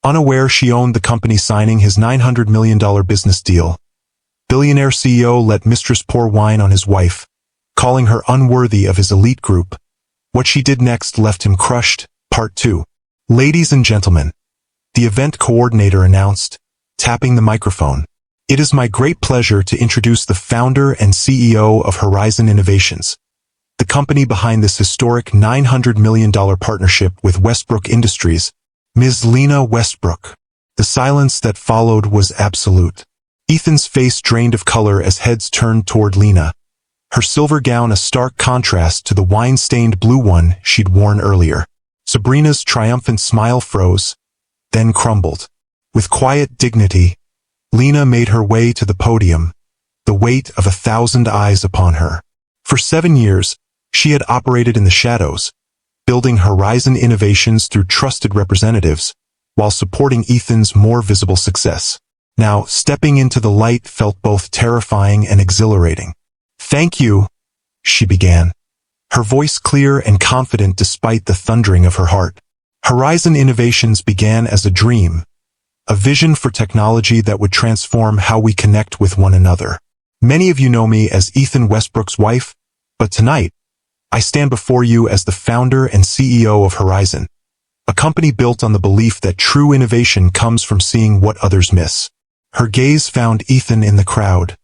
unaware she owned the company signing his $900 million business deal. Billionaire CEO let Mistress pour wine on his wife, calling her unworthy of his elite group. What she did next left him crushed. Part 2. Ladies and gentlemen, the event coordinator announced, tapping the microphone. It is my great pleasure to introduce the founder and CEO of Horizon Innovations, the company behind this historic $900 million partnership with Westbrook Industries, Ms. Lena Westbrook. The silence that followed was absolute. Ethan's face drained of color as heads turned toward Lena, her silver gown a stark contrast to the wine-stained blue one she'd worn earlier. Sabrina's triumphant smile froze, then crumbled. With quiet dignity, Lena made her way to the podium, the weight of 1,000 eyes upon her. For 7 years, she had operated in the shadows, building Horizon Innovations through trusted representatives, while supporting Ethan's more visible success. Now, stepping into the light felt both terrifying and exhilarating. "Thank you," she began, her voice clear and confident despite the thundering of her heart. Horizon Innovations began as a dream, a vision for technology that would transform how we connect with one another. Many of you know me as Ethan Westbrook's wife, but tonight, I stand before you as the founder and CEO of Horizon, a company built on the belief that true innovation comes from seeing what others miss. Her gaze found Ethan in the crowd,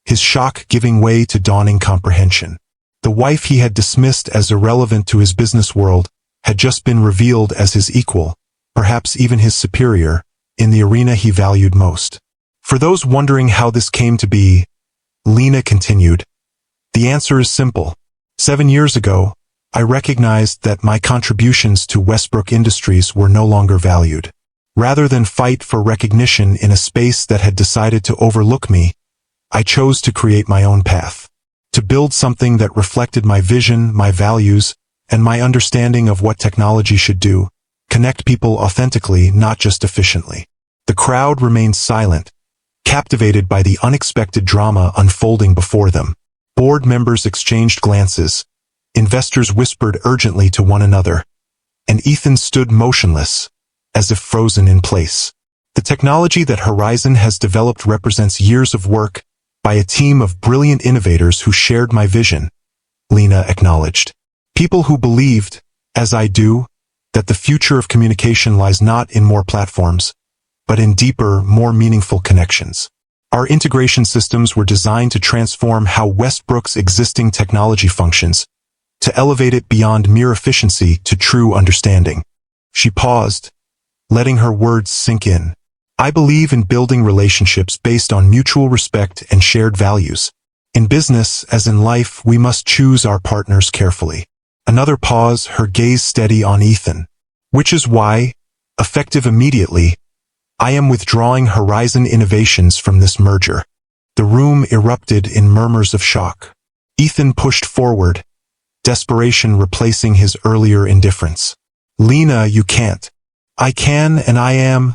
his shock giving way to dawning comprehension. The wife he had dismissed as irrelevant to his business world had just been revealed as his equal, perhaps even his superior, in the arena he valued most. For those wondering how this came to be, Lena continued, the answer is simple. 7 years ago, I recognized that my contributions to Westbrook Industries were no longer valued. Rather than fight for recognition in a space that had decided to overlook me, I chose to create my own path. To build something that reflected my vision, my values, and my understanding of what technology should do, connect people authentically, not just efficiently. The crowd remained silent, captivated by the unexpected drama unfolding before them. Board members exchanged glances, investors whispered urgently to one another, and Ethan stood motionless, as if frozen in place. The technology that Horizon has developed represents years of work by a team of brilliant innovators who shared my vision, Lena acknowledged. People who believed, as I do, that the future of communication lies not in more platforms, but in deeper, more meaningful connections. Our integration systems were designed to transform how Westbrook's existing technology functions, to elevate it beyond mere efficiency to true understanding. She paused, letting her words sink in. I believe in building relationships based on mutual respect and shared values. In business, as in life, we must choose our partners carefully. Another pause, her gaze steady on Ethan. Which is why, effective immediately, I am withdrawing Horizon Innovations from this merger. The room erupted in murmurs of shock. Ethan pushed forward, desperation replacing his earlier indifference. Lena, you can't. I can and I am,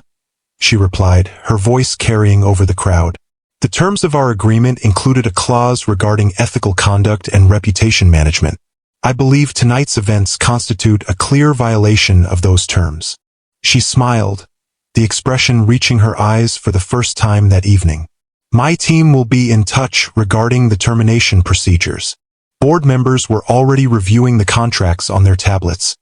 she replied, her voice carrying over the crowd. The terms of our agreement included a clause regarding ethical conduct and reputation management. I believe tonight's events constitute a clear violation of those terms. She smiled, the expression reaching her eyes for the first time that evening. My team will be in touch regarding the termination procedures. Board members were already reviewing the contracts on their tablets,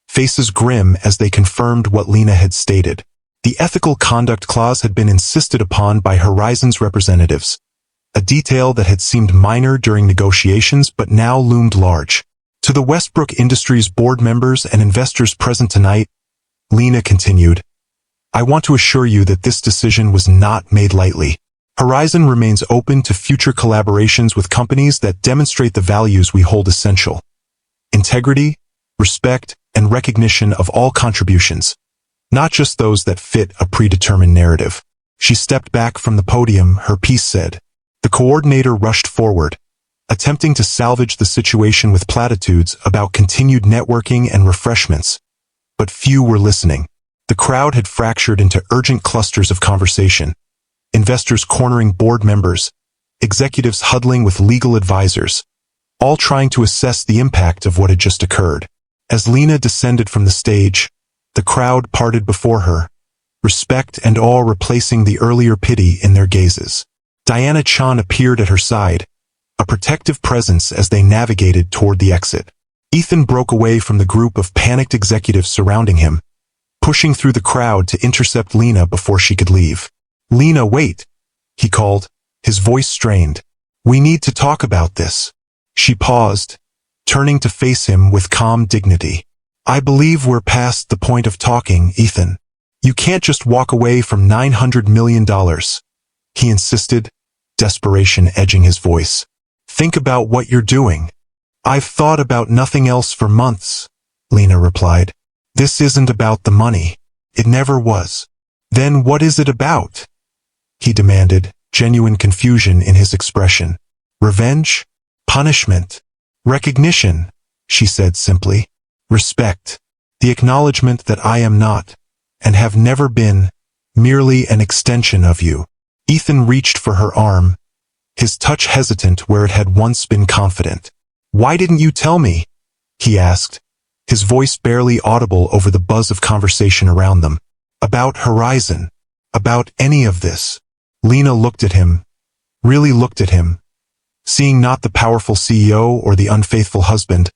faces grim as they confirmed what Lena had stated. The ethical conduct clause had been insisted upon by Horizon's representatives, a detail that had seemed minor during negotiations but now loomed large. To the Westbrook Industries board members and investors present tonight, Lena continued, I want to assure you that this decision was not made lightly. Horizon remains open to future collaborations with companies that demonstrate the values we hold essential: integrity, respect, and recognition of all contributions, not just those that fit a predetermined narrative. She stepped back from the podium, her piece said. The coordinator rushed forward, attempting to salvage the situation with platitudes about continued networking and refreshments. But few were listening. The crowd had fractured into urgent clusters of conversation, investors cornering board members, executives huddling with legal advisors, all trying to assess the impact of what had just occurred. As Lena descended from the stage, the crowd parted before her, respect and awe replacing the earlier pity in their gazes. Diana Chan appeared at her side, a protective presence as they navigated toward the exit. Ethan broke away from the group of panicked executives surrounding him, pushing through the crowd to intercept Lena before she could leave. "Lena, wait," he called, his voice strained. "We need to talk about this." She paused, turning to face him with calm dignity. "I believe we're past the point of talking, Ethan. You can't just walk away from $900 million, he insisted, desperation edging his voice. "Think about what you're doing." "I've thought about nothing else for months," Lena replied. "This isn't about the money. It never was." "Then what is it about?" he demanded, genuine confusion in his expression. "Revenge? Punishment? Recognition?" she said simply. "Respect. The acknowledgement that I am not, and have never been, merely an extension of you." Ethan reached for her arm, his touch hesitant where it had once been confident. "Why didn't you tell me?" he asked, his voice barely audible over the buzz of conversation around them. "About Horizon. About any of this." Lena looked at him, really looked at him, seeing not the powerful CEO or the unfaithful husband,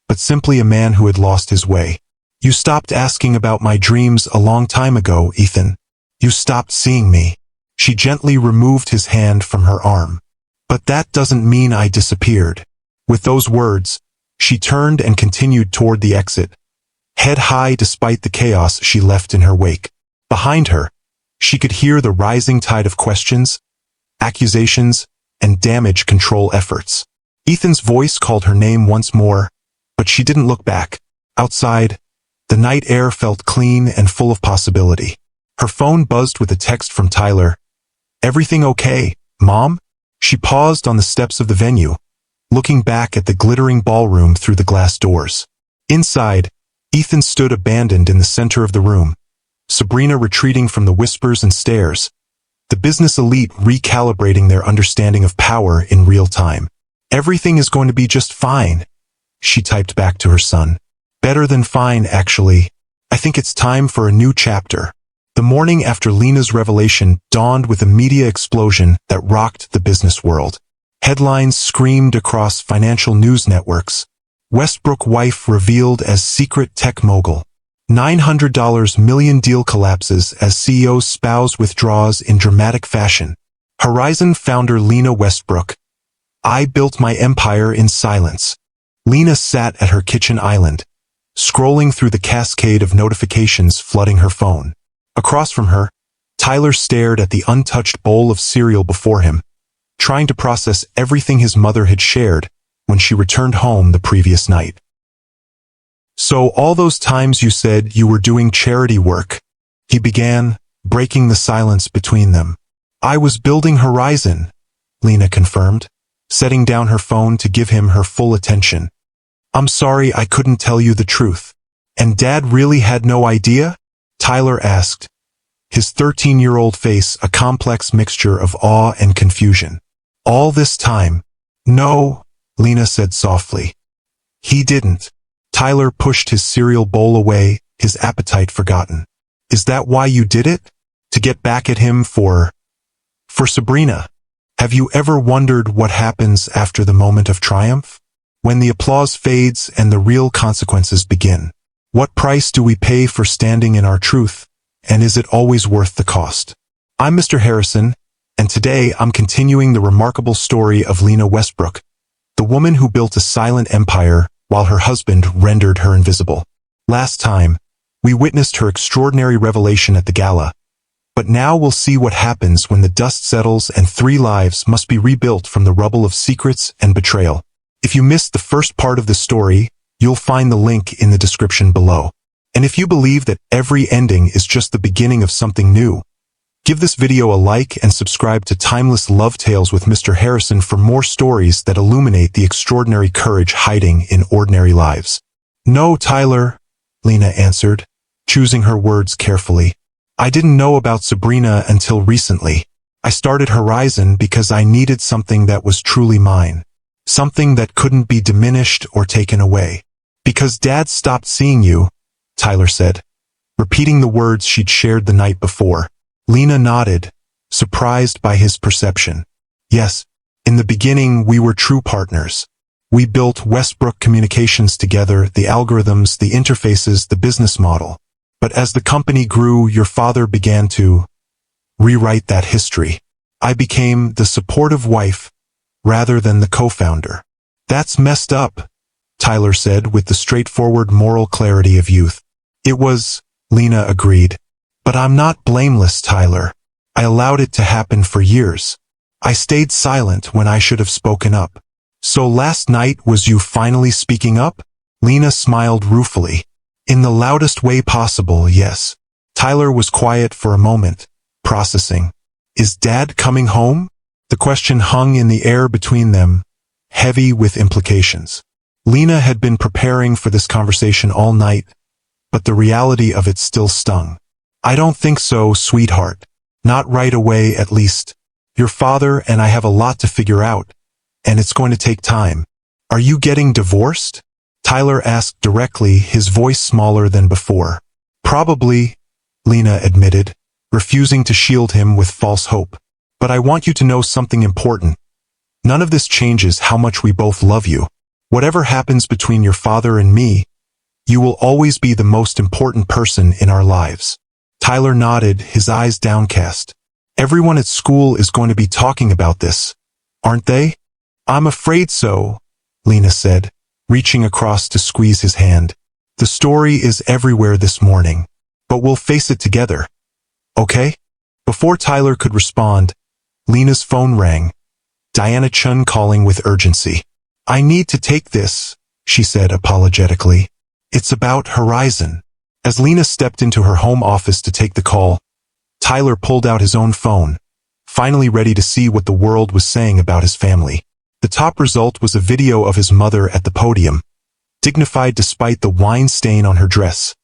but simply a man who had lost his way. "You stopped asking about my dreams a long time ago, Ethan. You stopped seeing me." She gently removed his hand from her arm. "But that doesn't mean I disappeared." With those words, she turned and continued toward the exit, head high despite the chaos she left in her wake. Behind her, she could hear the rising tide of questions, accusations, and damage control efforts. Ethan's voice called her name once more, but she didn't look back. Outside, the night air felt clean and full of possibility. Her phone buzzed with a text from Tyler. "Everything okay, Mom?" She paused on the steps of the venue, looking back at the glittering ballroom through the glass doors. Inside, Ethan stood abandoned in the center of the room, Sabrina retreating from the whispers and stares, the business elite recalibrating their understanding of power in real time. "Everything is going to be just fine," she typed back to her son. "Better than fine, actually. I think it's time for a new chapter." The morning after Lena's revelation dawned with a media explosion that rocked the business world. Headlines screamed across financial news networks. Westbrook wife revealed as secret tech mogul. $900 million deal collapses as CEO spouse withdraws in dramatic fashion. Horizon founder Lena Westbrook. "I built my empire in silence." Lena sat at her kitchen island, scrolling through the cascade of notifications flooding her phone. Across from her, Tyler stared at the untouched bowl of cereal before him, trying to process everything his mother had shared when she returned home the previous night. "So all those times you said you were doing charity work," he began, breaking the silence between them. "I was building Horizon," Lena confirmed, setting down her phone to give him her full attention. "I'm sorry I couldn't tell you the truth." "And Dad really had no idea?" Tyler asked, his 13-year-old face a complex mixture of awe and confusion. "All this time?" "No," Lena said softly. "He didn't." Tyler pushed his cereal bowl away, his appetite forgotten. "Is that why you did it? To get back at him for Sabrina? Have you ever wondered what happens after the moment of triumph? When the applause fades and the real consequences begin? What price do we pay for standing in our truth, and is it always worth the cost?" I'm Mr. Harrison, and today I'm continuing the remarkable story of Lena Westbrook, the woman who built a silent empire while her husband rendered her invisible. Last time, we witnessed her extraordinary revelation at the gala, but now we'll see what happens when the dust settles and 3 lives must be rebuilt from the rubble of secrets and betrayal. If you missed the first part of the story, you'll find the link in the description below. And if you believe that every ending is just the beginning of something new, give this video a like and subscribe to Timeless Love Tales with Mr. Harrison for more stories that illuminate the extraordinary courage hiding in ordinary lives. "No, Tyler," Lena answered, choosing her words carefully. "I didn't know about Sabrina until recently. I started Horizon because I needed something that was truly mine. Something that couldn't be diminished or taken away. Because Dad stopped seeing you," Tyler said, repeating the words she'd shared the night before. Lena nodded, surprised by his perception. Yes, in the beginning we were true partners. We built Westbrook Communications together, the algorithms, the interfaces, the business model. But as the company grew, your father began to rewrite that history. I became the supportive wife rather than the co-founder. That's messed up, Tyler said with the straightforward moral clarity of youth. It was, Lena agreed. But I'm not blameless, Tyler. I allowed it to happen for years. I stayed silent when I should have spoken up. So last night was you finally speaking up? Lena smiled ruefully. In the loudest way possible, yes. Tyler was quiet for a moment, processing. Is Dad coming home? The question hung in the air between them, heavy with implications. Lena had been preparing for this conversation all night, but the reality of it still stung. I don't think so, sweetheart. Not right away, at least. Your father and I have a lot to figure out, and it's going to take time. Are you getting divorced? Tyler asked directly, his voice smaller than before. Probably, Lena admitted, refusing to shield him with false hope. But I want you to know something important. None of this changes how much we both love you. Whatever happens between your father and me, you will always be the most important person in our lives. Tyler nodded, his eyes downcast. Everyone at school is going to be talking about this, aren't they? I'm afraid so, Lena said, reaching across to squeeze his hand. The story is everywhere this morning, but we'll face it together. Okay? Before Tyler could respond, Lena's phone rang. Diana Chun calling with urgency. I need to take this, she said apologetically. It's about Horizon. As Lena stepped into her home office to take the call, Tyler pulled out his own phone, finally ready to see what the world was saying about his family. The top result was a video of his mother at the podium, dignified despite the wine stain on her dress,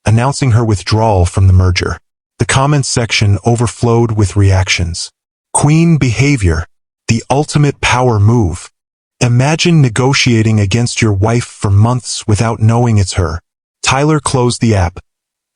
announcing her withdrawal from the merger. The comments section overflowed with reactions. Queen behavior, the ultimate power move. Imagine negotiating against your wife for months without knowing it's her. Tyler closed the app,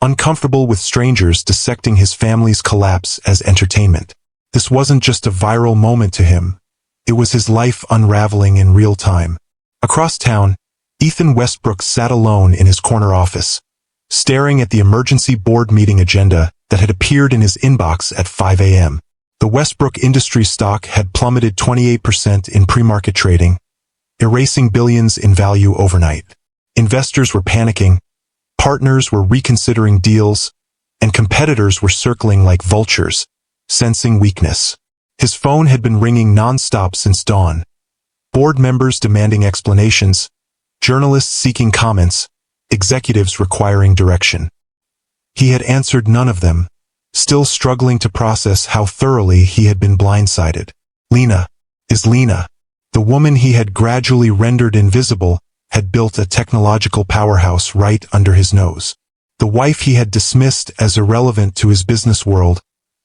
uncomfortable with strangers dissecting his family's collapse as entertainment. This wasn't just a viral moment to him. It was his life unraveling in real time. Across town, Ethan Westbrook sat alone in his corner office, staring at the emergency board meeting agenda that had appeared in his inbox at 5 a.m. The Westbrook Industry stock had plummeted 28% in pre-market trading, erasing billions in value overnight. Investors were panicking, partners were reconsidering deals, and competitors were circling like vultures, sensing weakness. His phone had been ringing non-stop since dawn. Board members demanding explanations, journalists seeking comments, executives requiring direction. He had answered none of them, still struggling to process how thoroughly he had been blindsided. Lena, the woman he had gradually rendered invisible, had built a technological powerhouse right under his nose. The wife he had dismissed as irrelevant to his business world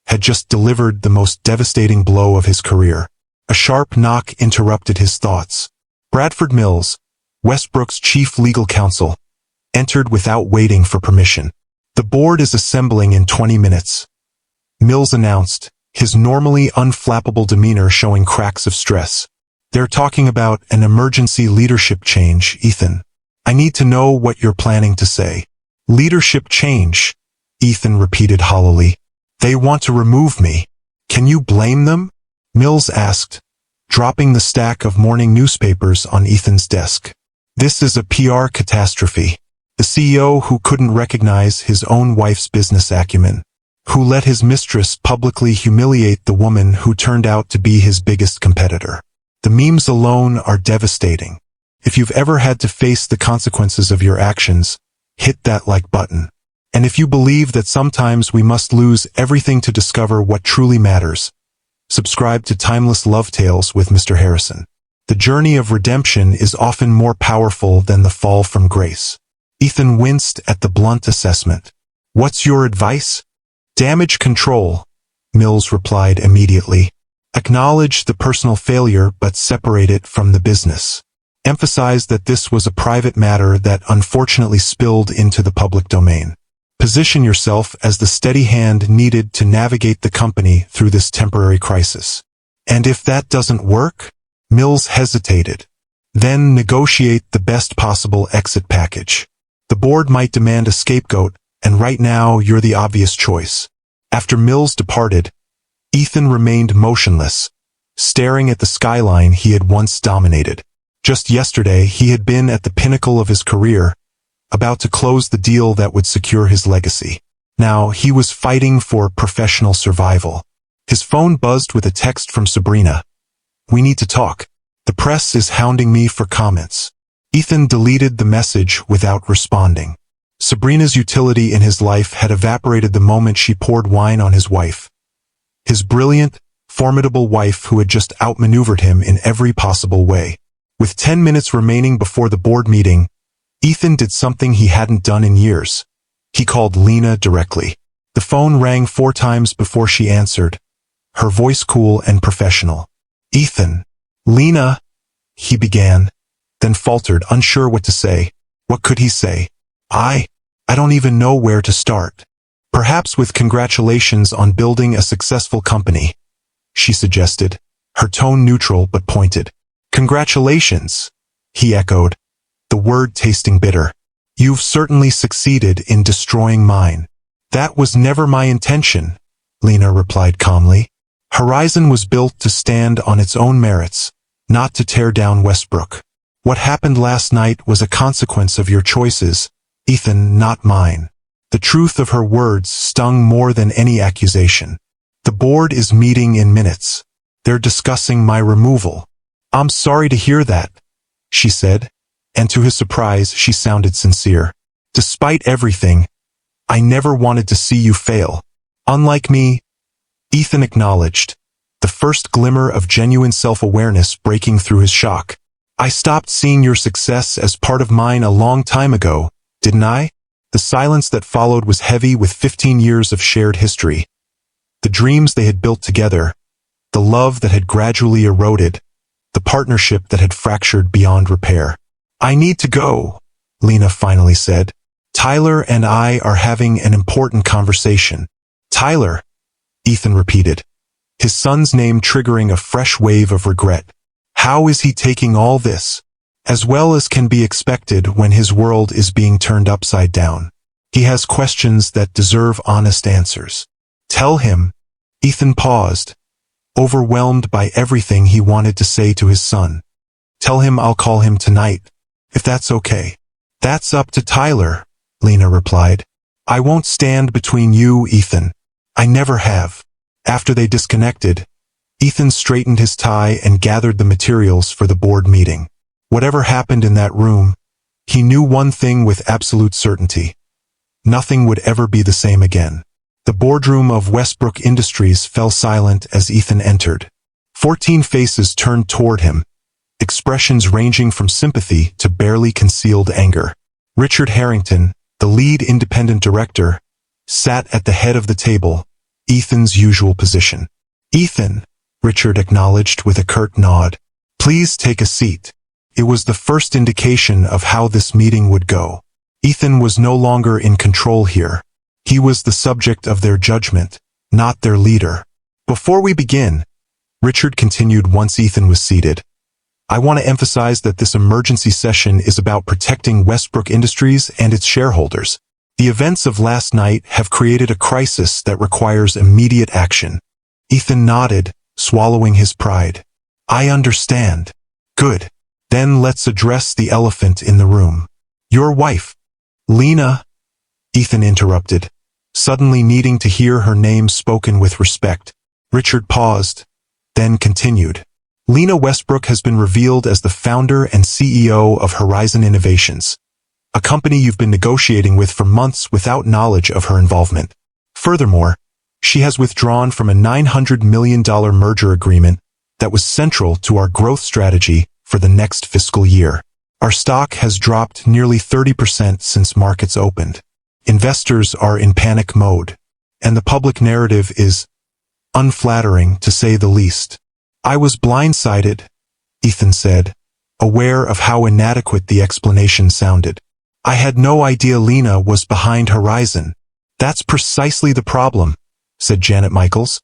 had just delivered the most devastating blow of his career. A sharp knock interrupted his thoughts. Bradford Mills, Westbrook's chief legal counsel, entered without waiting for permission. The board is assembling in 20 minutes. Mills announced, his normally unflappable demeanor showing cracks of stress. They're talking about an emergency leadership change, Ethan. I need to know what you're planning to say. Leadership change, Ethan repeated hollowly. They want to remove me. Can you blame them? Mills asked, dropping the stack of morning newspapers on Ethan's desk. This is a PR catastrophe. The CEO who couldn't recognize his own wife's business acumen, who let his mistress publicly humiliate the woman who turned out to be his biggest competitor. The memes alone are devastating. If you've ever had to face the consequences of your actions, hit that like button. And if you believe that sometimes we must lose everything to discover what truly matters, subscribe to Timeless Love Tales with Mr. Harrison. The journey of redemption is often more powerful than the fall from grace. Ethan winced at the blunt assessment. What's your advice? Damage control, Mills replied immediately. Acknowledge the personal failure but separate it from the business. Emphasize that this was a private matter that unfortunately spilled into the public domain. Position yourself as the steady hand needed to navigate the company through this temporary crisis. And if that doesn't work? Mills hesitated. Then negotiate the best possible exit package. The board might demand a scapegoat, and right now you're the obvious choice. After Mills departed, Ethan remained motionless, staring at the skyline he had once dominated. Just yesterday, he had been at the pinnacle of his career, about to close the deal that would secure his legacy. Now, he was fighting for professional survival. His phone buzzed with a text from Sabrina. "We need to talk. The press is hounding me for comments." Ethan deleted the message without responding. Sabrina's utility in his life had evaporated the moment she poured wine on his wife. His brilliant, formidable wife who had just outmaneuvered him in every possible way. With 10 minutes remaining before the board meeting, Ethan did something he hadn't done in years. He called Lena directly. The phone rang 4 times before she answered, her voice cool and professional. "Ethan." "Lena," he began, then faltered, unsure what to say. What could he say? I don't even know where to start." "Perhaps with congratulations on building a successful company," she suggested, her tone neutral but pointed. "Congratulations," he echoed, the word tasting bitter. "You've certainly succeeded in destroying mine." "That was never my intention," Lena replied calmly. "Horizon was built to stand on its own merits, not to tear down Westbrook. What happened last night was a consequence of your choices, Ethan, not mine." The truth of her words stung more than any accusation. "The board is meeting in minutes. They're discussing my removal." "I'm sorry to hear that," she said, and to his surprise she sounded sincere. "Despite everything, I never wanted to see you fail. Unlike me," Ethan acknowledged, the first glimmer of genuine self-awareness breaking through his shock. "I stopped seeing your success as part of mine a long time ago, didn't I?" The silence that followed was heavy with 15 years of shared history. The dreams they had built together, the love that had gradually eroded, the partnership that had fractured beyond repair. "I need to go," Lena finally said. "Tyler and I are having an important conversation." "Tyler," Ethan repeated, his son's name triggering a fresh wave of regret. "How is he taking all this?" "As well as can be expected when his world is being turned upside down. He has questions that deserve honest answers." "Tell him." Ethan paused, overwhelmed by everything he wanted to say to his son. "Tell him I'll call him tonight, if that's okay." "That's up to Tyler," Lena replied. "I won't stand between you, Ethan. I never have." After they disconnected, Ethan straightened his tie and gathered the materials for the board meeting. Whatever happened in that room, he knew one thing with absolute certainty. Nothing would ever be the same again. The boardroom of Westbrook Industries fell silent as Ethan entered. 14 faces turned toward him, expressions ranging from sympathy to barely concealed anger. Richard Harrington, the lead independent director, sat at the head of the table, Ethan's usual position. "Ethan," Richard acknowledged with a curt nod. "Please take a seat." It was the first indication of how this meeting would go. Ethan was no longer in control here. He was the subject of their judgment, not their leader. "Before we begin," Richard continued once Ethan was seated, "I want to emphasize that this emergency session is about protecting Westbrook Industries and its shareholders. The events of last night have created a crisis that requires immediate action." Ethan nodded, swallowing his pride. "I understand." "Good. Then let's address the elephant in the room. Your wife." "Lena," Ethan interrupted, suddenly needing to hear her name spoken with respect. Richard paused, then continued. "Lena Westbrook has been revealed as the founder and CEO of Horizon Innovations, a company you've been negotiating with for months without knowledge of her involvement. Furthermore, she has withdrawn from a $900 million merger agreement that was central to our growth strategy for the next fiscal year. Our stock has dropped nearly 30% since markets opened. Investors are in panic mode, and the public narrative is unflattering, to say the least." "I was blindsided," Ethan said, aware of how inadequate the explanation sounded. "I had no idea Lena was behind Horizon." That's precisely the problem, said Janet Michaels,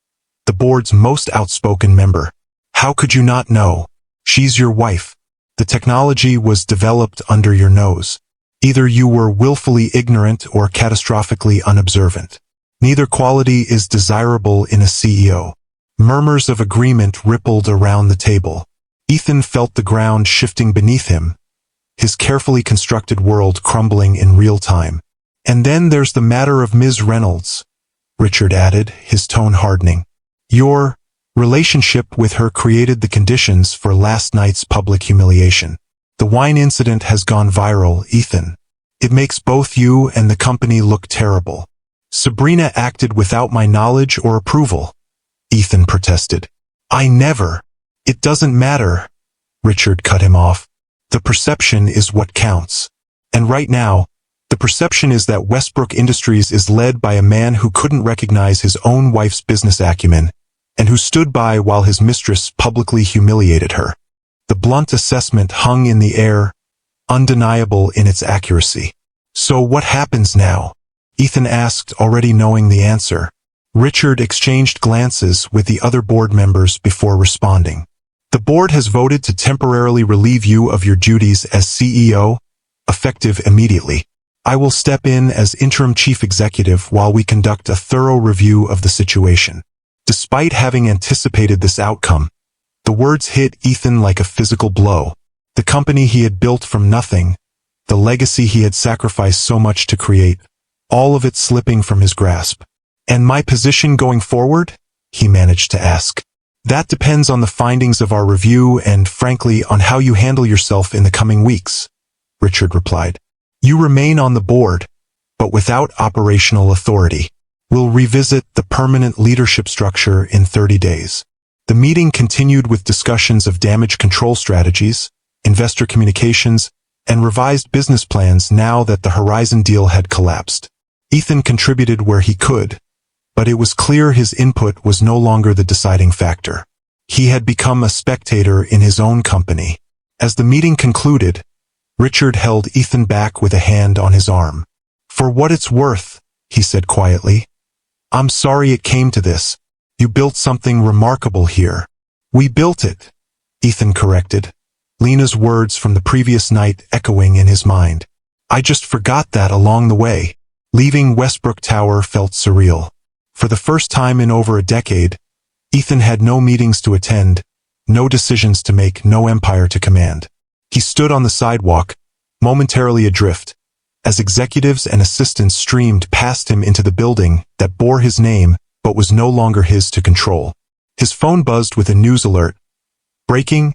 the board's most outspoken member. How could you not know? She's your wife. The technology was developed under your nose. Either you were willfully ignorant or catastrophically unobservant. Neither quality is desirable in a CEO. Murmurs of agreement rippled around the table. Ethan felt the ground shifting beneath him, his carefully constructed world crumbling in real time. And then there's the matter of Ms. Reynolds, Richard added, his tone hardening. Your relationship with her created the conditions for last night's public humiliation. The wine incident has gone viral, Ethan. It makes both you and the company look terrible. Sabrina acted without my knowledge or approval, Ethan protested. I never. It doesn't matter, Richard cut him off. The perception is what counts. And right now, the perception is that Westbrook Industries is led by a man who couldn't recognize his own wife's business acumen, and who stood by while his mistress publicly humiliated her. The blunt assessment hung in the air, undeniable in its accuracy. So what happens now? Ethan asked, already knowing the answer. Richard exchanged glances with the other board members before responding. The board has voted to temporarily relieve you of your duties as CEO, effective immediately. I will step in as interim chief executive while we conduct a thorough review of the situation. Despite having anticipated this outcome, the words hit Ethan like a physical blow. The company he had built from nothing, the legacy he had sacrificed so much to create, all of it slipping from his grasp. And my position going forward? He managed to ask. That depends on the findings of our review and, frankly, on how you handle yourself in the coming weeks, Richard replied. You remain on the board, but without operational authority. We'll revisit the permanent leadership structure in 30 days. The meeting continued with discussions of damage control strategies, investor communications, and revised business plans now that the Horizon deal had collapsed. Ethan contributed where he could, but it was clear his input was no longer the deciding factor. He had become a spectator in his own company. As the meeting concluded, Richard held Ethan back with a hand on his arm. For what it's worth, he said quietly, I'm sorry it came to this. You built something remarkable here. We built it, Ethan corrected, Lena's words from the previous night echoing in his mind. I just forgot that along the way. Leaving Westbrook Tower felt surreal. For the first time in over a decade, Ethan had no meetings to attend, no decisions to make, no empire to command. He stood on the sidewalk, momentarily adrift, as executives and assistants streamed past him into the building that bore his name but was no longer his to control. His phone buzzed with a news alert. Breaking: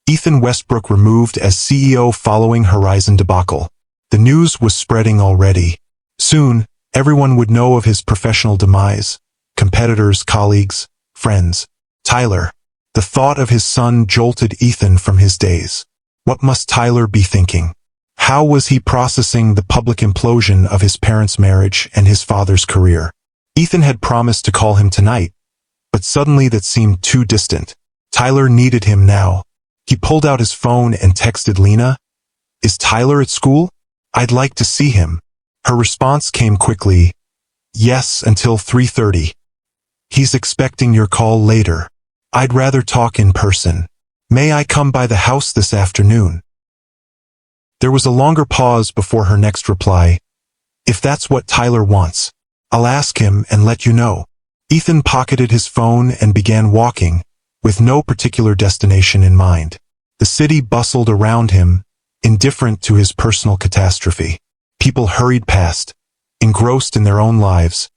Ethan Westbrook removed as CEO following Horizon debacle. The news was spreading already. Soon, everyone would know of his professional demise. Competitors, colleagues, friends. Tyler. The thought of his son jolted Ethan from his daze. What must Tyler be thinking? How was he processing the public implosion of his parents' marriage and his father's career? Ethan had promised to call him tonight, but suddenly that seemed too distant. Tyler needed him now. He pulled out his phone and texted Lena. Is Tyler at school? I'd like to see him. Her response came quickly. Yes, until 3:30. He's expecting your call later. I'd rather talk in person. May I come by the house this afternoon? There was a longer pause before her next reply. If that's what Tyler wants, I'll ask him and let you know. Ethan pocketed his phone and began walking, with no particular destination in mind. The city bustled around him, indifferent to his personal catastrophe. People hurried past, engrossed in their own lives,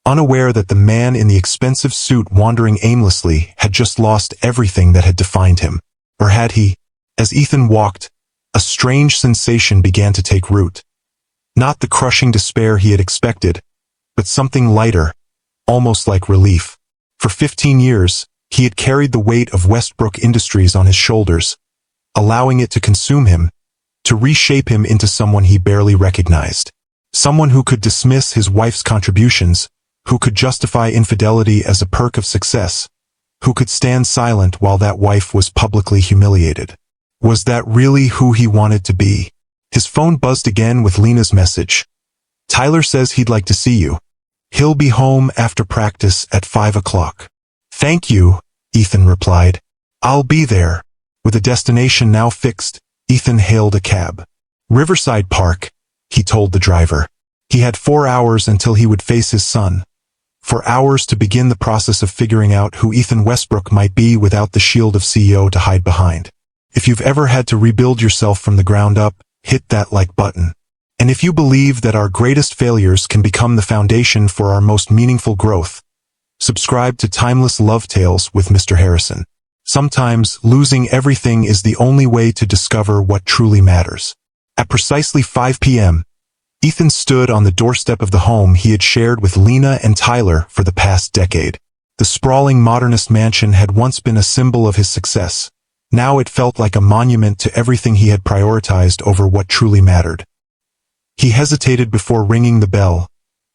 unaware that the man in the expensive suit wandering aimlessly had just lost everything that had defined him. Or had he? As Ethan walked, a strange sensation began to take root. Not the crushing despair he had expected, but something lighter, almost like relief. For 15 years, he had carried the weight of Westbrook Industries on his shoulders, allowing it to consume him, to reshape him into someone he barely recognized. Someone who could dismiss his wife's contributions, who could justify infidelity as a perk of success, who could stand silent while that wife was publicly humiliated. Was that really who he wanted to be? His phone buzzed again with Lena's message. Tyler says he'd like to see you. He'll be home after practice at 5 o'clock. Thank you, Ethan replied. I'll be there. With a destination now fixed, Ethan hailed a cab. Riverside Park, he told the driver. He had 4 hours until he would face his son. 4 hours to begin the process of figuring out who Ethan Westbrook might be without the shield of CEO to hide behind. If you've ever had to rebuild yourself from the ground up, hit that like button. And if you believe that our greatest failures can become the foundation for our most meaningful growth, subscribe to Timeless Love Tales with Mr. Harrison. Sometimes, losing everything is the only way to discover what truly matters. At precisely 5 p.m., Ethan stood on the doorstep of the home he had shared with Lena and Tyler for the past decade. The sprawling modernist mansion had once been a symbol of his success. Now it felt like a monument to everything he had prioritized over what truly mattered. He hesitated before ringing the bell,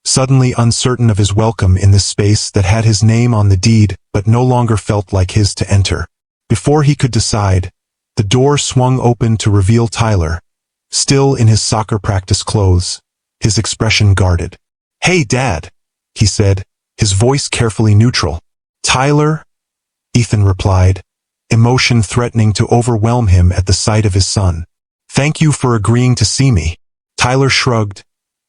suddenly uncertain of his welcome in this space that had his name on the deed but no longer felt like his to enter. Before he could decide, the door swung open to reveal Tyler, still in his soccer practice clothes, his expression guarded. "Hey, Dad," he said, his voice carefully neutral. "Tyler?" Ethan replied, emotion threatening to overwhelm him at the sight of his son. "Thank you for agreeing to see me." Tyler shrugged,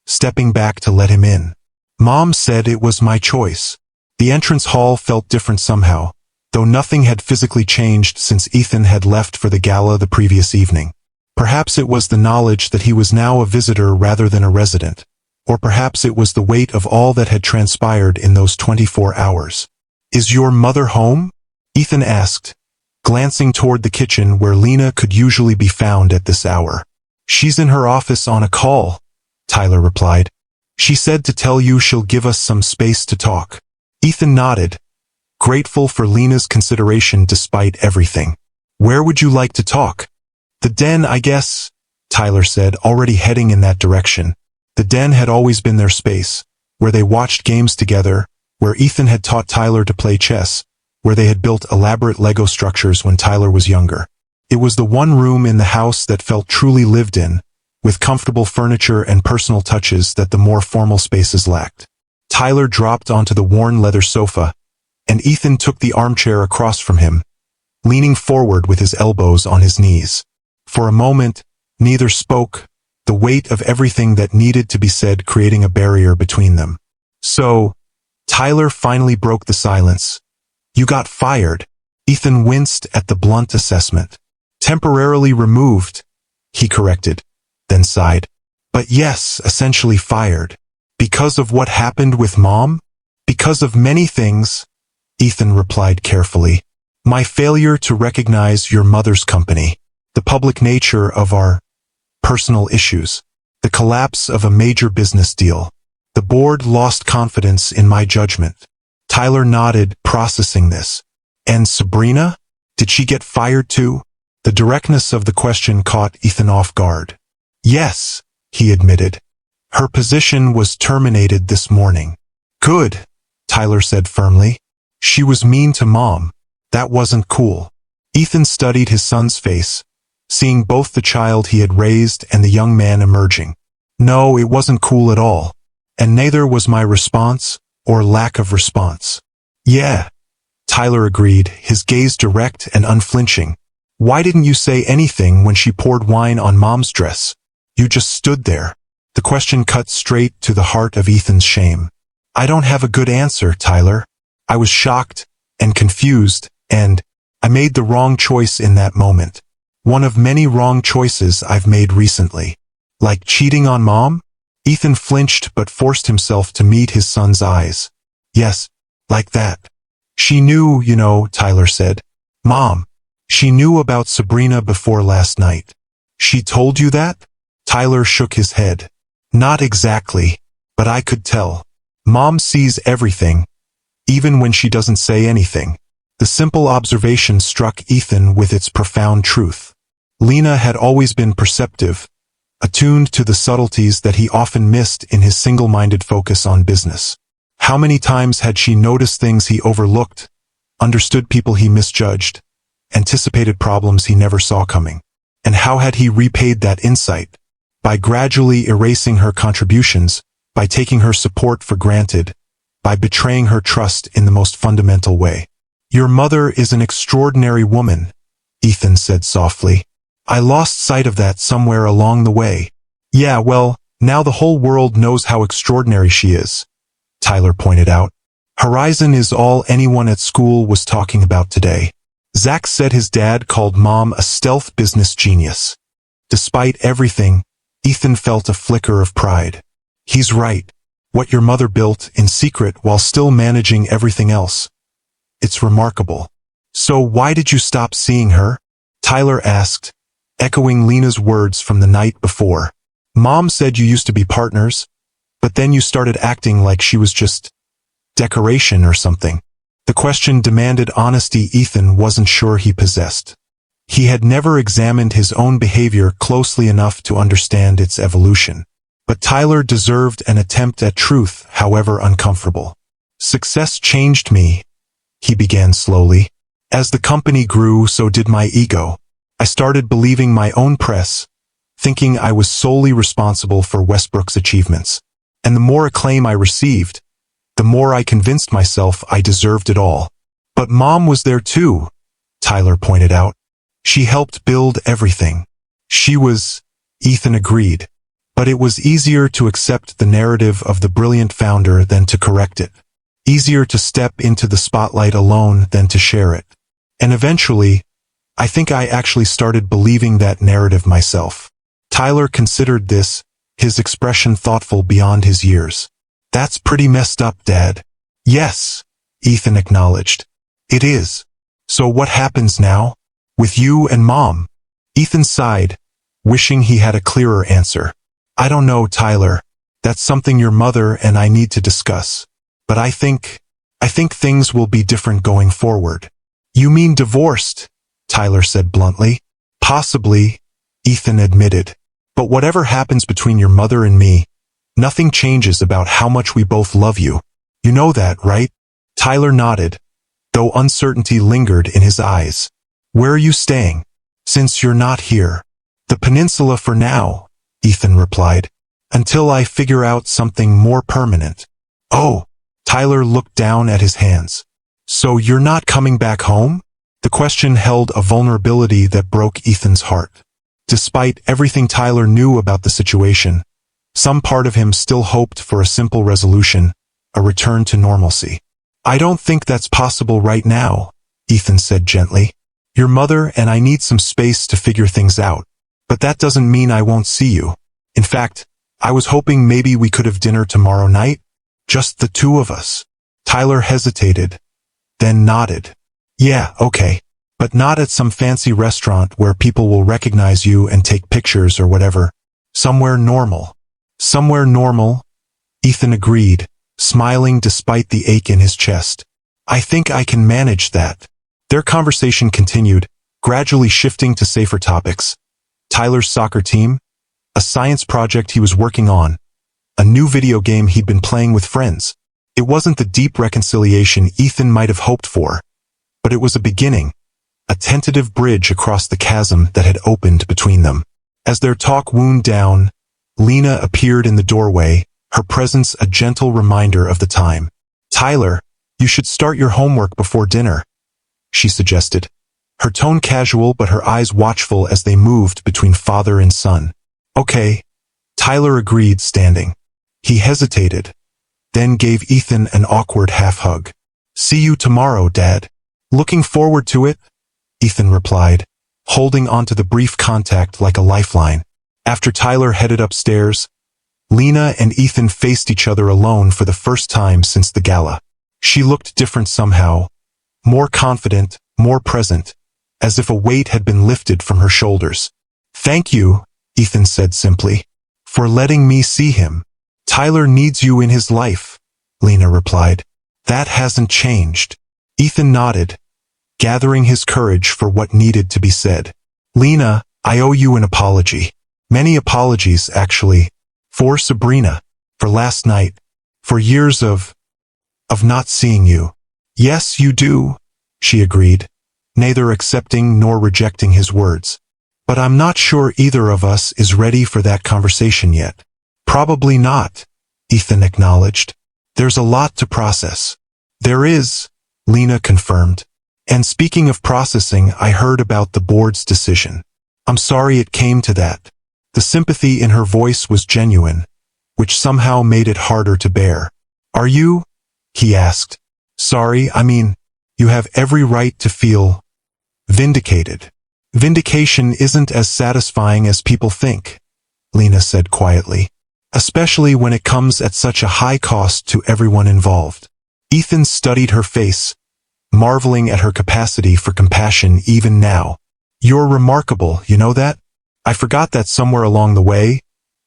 stepping back to let him in. "Mom said it was my choice." The entrance hall felt different somehow, though nothing had physically changed since Ethan had left for the gala the previous evening. Perhaps it was the knowledge that he was now a visitor rather than a resident, or perhaps it was the weight of all that had transpired in those 24 hours. "Is your mother home?" Ethan asked, glancing toward the kitchen where Lena could usually be found at this hour. "She's in her office on a call," Tyler replied. "She said to tell you she'll give us some space to talk." Ethan nodded, grateful for Lena's consideration despite everything. "Where would you like to talk?" "The den, I guess," Tyler said, already heading in that direction. The den had always been their space, where they watched games together, where Ethan had taught Tyler to play chess, where they had built elaborate Lego structures when Tyler was younger. It was the one room in the house that felt truly lived in, with comfortable furniture and personal touches that the more formal spaces lacked. Tyler dropped onto the worn leather sofa, and Ethan took the armchair across from him, leaning forward with his elbows on his knees. For a moment, neither spoke, the weight of everything that needed to be said creating a barrier between them. "So," Tyler finally broke the silence. "You got fired." Ethan winced at the blunt assessment. "Temporarily removed," he corrected, then sighed. "But yes, essentially fired. Because of what happened with Mom?" "Because of many things," Ethan replied carefully. "My failure to recognize your mother's company, the public nature of our personal issues, the collapse of a major business deal. The board lost confidence in my judgment." Tyler nodded, processing this. "And Sabrina? Did she get fired too?" The directness of the question caught Ethan off guard. "Yes," he admitted. "Her position was terminated this morning." "Good," Tyler said firmly. "She was mean to Mom. That wasn't cool." Ethan studied his son's face, seeing both the child he had raised and the young man emerging. "No, it wasn't cool at all. And neither was my response, or lack of response." "Yeah," Tyler agreed, his gaze direct and unflinching. "Why didn't you say anything when she poured wine on Mom's dress? You just stood there." The question cut straight to the heart of Ethan's shame. "I don't have a good answer, Tyler. I was shocked and confused, and I made the wrong choice in that moment. One of many wrong choices I've made recently." "Like cheating on Mom?" Ethan flinched but forced himself to meet his son's eyes. "Yes, like that. She knew, you know," Tyler said. "Mom, she knew about Sabrina before last night." "She told you that?" Tyler shook his head. "Not exactly, but I could tell. Mom sees everything, even when she doesn't say anything." The simple observation struck Ethan with its profound truth. Lena had always been perceptive, attuned to the subtleties that he often missed in his single-minded focus on business. How many times had she noticed things he overlooked, understood people he misjudged, anticipated problems he never saw coming? And how had he repaid that insight? By gradually erasing her contributions, by taking her support for granted, by betraying her trust in the most fundamental way. Your mother is an extraordinary woman, Ethan said softly. I lost sight of that somewhere along the way. Yeah, well, now the whole world knows how extraordinary she is, Tyler pointed out. Horizon is all anyone at school was talking about today. Zach said his dad called Mom a stealth business genius. Despite everything, Ethan felt a flicker of pride. He's right. What your mother built in secret while still managing everything else. It's remarkable. So why did you stop seeing her? Tyler asked, echoing Lena's words from the night before. Mom said you used to be partners, but then you started acting like she was just decoration or something. The question demanded honesty Ethan wasn't sure he possessed. He had never examined his own behavior closely enough to understand its evolution. But Tyler deserved an attempt at truth, however uncomfortable. Success changed me, he began slowly. As the company grew, so did my ego. I started believing my own press, thinking I was solely responsible for Westbrook's achievements. And the more acclaim I received, the more I convinced myself I deserved it all. But Mom was there too, Tyler pointed out. She helped build everything. Ethan agreed. But it was easier to accept the narrative of the brilliant founder than to correct it. Easier to step into the spotlight alone than to share it. And eventually, I think I actually started believing that narrative myself. Tyler considered this, his expression thoughtful beyond his years. That's pretty messed up, Dad. Yes, Ethan acknowledged. It is. So what happens now? With you and Mom? Ethan sighed, wishing he had a clearer answer. I don't know, Tyler. That's something your mother and I need to discuss. But I think things will be different going forward. You mean divorced? Tyler said bluntly. Possibly, Ethan admitted. But whatever happens between your mother and me, nothing changes about how much we both love you. You know that, right? Tyler nodded, though uncertainty lingered in his eyes. Where are you staying? Since you're not here. The peninsula for now, Ethan replied, until I figure out something more permanent. Oh, Tyler looked down at his hands. So you're not coming back home? The question held a vulnerability that broke Ethan's heart. Despite everything Tyler knew about the situation, some part of him still hoped for a simple resolution, a return to normalcy. I don't think that's possible right now, Ethan said gently. Your mother and I need some space to figure things out. But that doesn't mean I won't see you. In fact, I was hoping maybe we could have dinner tomorrow night. Just the two of us. Tyler hesitated, then nodded. Yeah, okay. But not at some fancy restaurant where people will recognize you and take pictures or whatever. Somewhere normal. Somewhere normal, Ethan agreed, smiling despite the ache in his chest. I think I can manage that. Their conversation continued, gradually shifting to safer topics. Tyler's soccer team, a science project he was working on, a new video game he'd been playing with friends. It wasn't the deep reconciliation Ethan might have hoped for, but it was a beginning, a tentative bridge across the chasm that had opened between them. As their talk wound down, Lena appeared in the doorway, her presence a gentle reminder of the time. Tyler, you should start your homework before dinner, she suggested. Her tone casual but her eyes watchful as they moved between father and son. Okay, Tyler agreed, standing. He hesitated, then gave Ethan an awkward half-hug. See you tomorrow, Dad. Looking forward to it, Ethan replied, holding onto the brief contact like a lifeline. After Tyler headed upstairs, Lena and Ethan faced each other alone for the first time since the gala. She looked different somehow, more confident, more present, as if a weight had been lifted from her shoulders. Thank you, Ethan said simply, for letting me see him. Tyler needs you in his life, Lena replied. That hasn't changed. Ethan nodded, gathering his courage for what needed to be said. Lena, I owe you an apology. Many apologies, actually. For Sabrina. For last night. For years of not seeing you. Yes, you do, she agreed, neither accepting nor rejecting his words. But I'm not sure either of us is ready for that conversation yet. Probably not, Ethan acknowledged. There's a lot to process. There is, Lena confirmed. And speaking of processing, I heard about the board's decision. I'm sorry it came to that. The sympathy in her voice was genuine, which somehow made it harder to bear. Are you? He asked. Sorry, I mean, you have every right to feel vindicated. Vindication isn't as satisfying as people think, Lena said quietly, especially when it comes at such a high cost to everyone involved. Ethan studied her face, marveling at her capacity for compassion even now. You're remarkable, you know that? I forgot that somewhere along the way,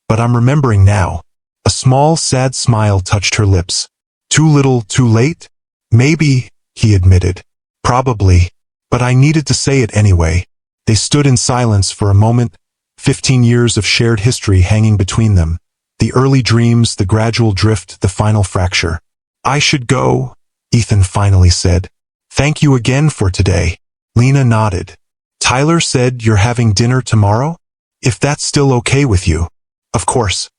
but I'm remembering now. A small, sad smile touched her lips. Too little, too late? Maybe, he admitted. Probably, but I needed to say it anyway. They stood in silence for a moment, 15 years of shared history hanging between them. The early dreams, the gradual drift, the final fracture. I should go, Ethan finally said. Thank you again for today. Lena nodded. Tyler said you're having dinner tomorrow? If that's still okay with you. Of course.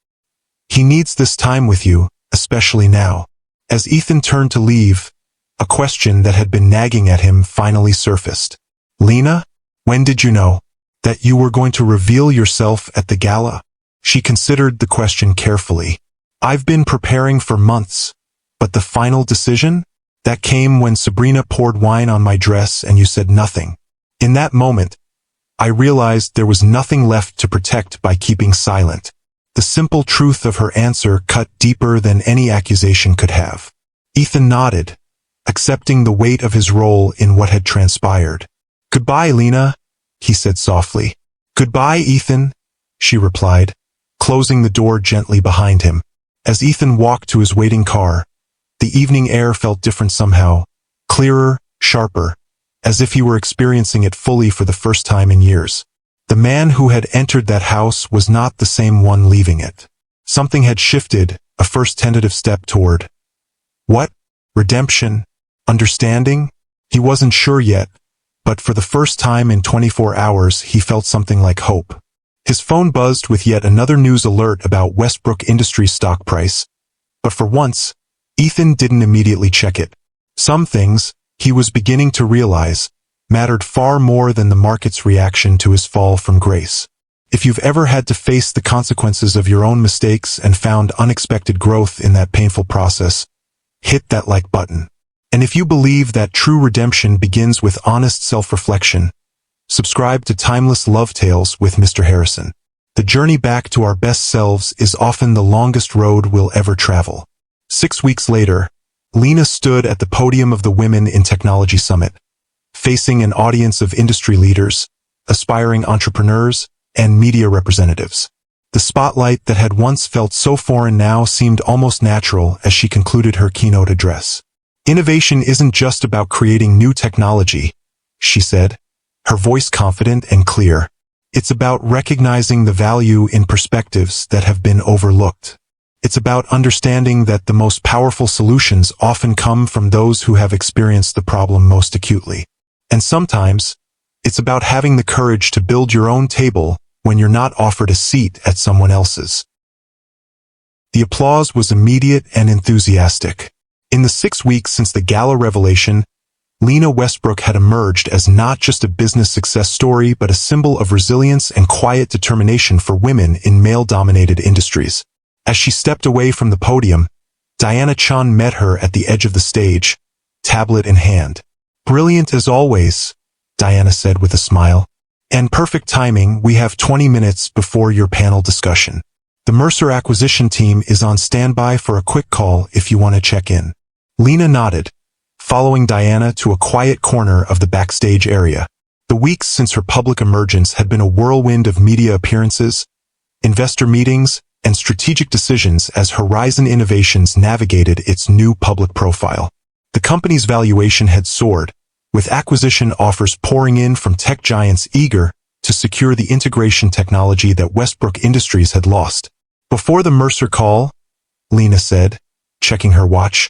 He needs this time with you, especially now. As Ethan turned to leave, a question that had been nagging at him finally surfaced. Lena, when did you know that you were going to reveal yourself at the gala? She considered the question carefully. I've been preparing for months, but the final decision? That came when Sabrina poured wine on my dress and you said nothing. In that moment, I realized there was nothing left to protect by keeping silent. The simple truth of her answer cut deeper than any accusation could have. Ethan nodded, accepting the weight of his role in what had transpired. Goodbye, Lena, he said softly. Goodbye, Ethan, she replied, closing the door gently behind him. As Ethan walked to his waiting car, the evening air felt different somehow, clearer, sharper, as if he were experiencing it fully for the first time in years. The man who had entered that house was not the same one leaving it. Something had shifted, a first tentative step toward. What? Redemption? Understanding? He wasn't sure yet, but for the first time in 24 hours he felt something like hope. His phone buzzed with yet another news alert about Westbrook Industries' stock price, but for once, Ethan didn't immediately check it. Some things, he was beginning to realize, mattered far more than the market's reaction to his fall from grace. If you've ever had to face the consequences of your own mistakes and found unexpected growth in that painful process, hit that like button. And if you believe that true redemption begins with honest self-reflection, subscribe to Timeless Love Tales with Mr. Harrison. The journey back to our best selves is often the longest road we'll ever travel. 6 weeks later, Lena stood at the podium of the Women in Technology Summit, facing an audience of industry leaders, aspiring entrepreneurs, and media representatives. The spotlight that had once felt so foreign now seemed almost natural as she concluded her keynote address. Innovation isn't just about creating new technology, she said, her voice confident and clear. It's about recognizing the value in perspectives that have been overlooked. It's about understanding that the most powerful solutions often come from those who have experienced the problem most acutely. And sometimes, it's about having the courage to build your own table when you're not offered a seat at someone else's. The applause was immediate and enthusiastic. In the 6 weeks since the gala revelation, Lena Westbrook had emerged as not just a business success story but a symbol of resilience and quiet determination for women in male-dominated industries. As she stepped away from the podium, Diana Chun met her at the edge of the stage, tablet in hand. Brilliant as always, Diana said with a smile. And perfect timing, we have 20 minutes before your panel discussion. The Mercer acquisition team is on standby for a quick call if you want to check in. Lena nodded, following Diana to a quiet corner of the backstage area. The weeks since her public emergence had been a whirlwind of media appearances, investor meetings, and strategic decisions as Horizon Innovations navigated its new public profile. The company's valuation had soared, with acquisition offers pouring in from tech giants eager to secure the integration technology that Westbrook Industries had lost. Before the Mercer call, Lena said, checking her watch,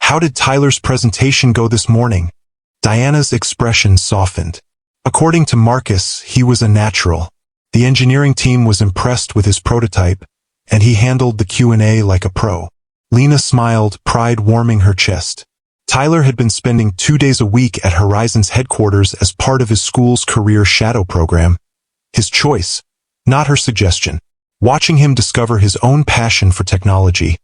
"How did Tyler's presentation go this morning?" Diana's expression softened. According to Marcus, he was a natural. The engineering team was impressed with his prototype, and he handled the Q&A like a pro. Lena smiled, pride warming her chest. Tyler had been spending 2 days a week at Horizon's headquarters as part of his school's career shadow program. His choice, not her suggestion. Watching him discover his own passion for technology,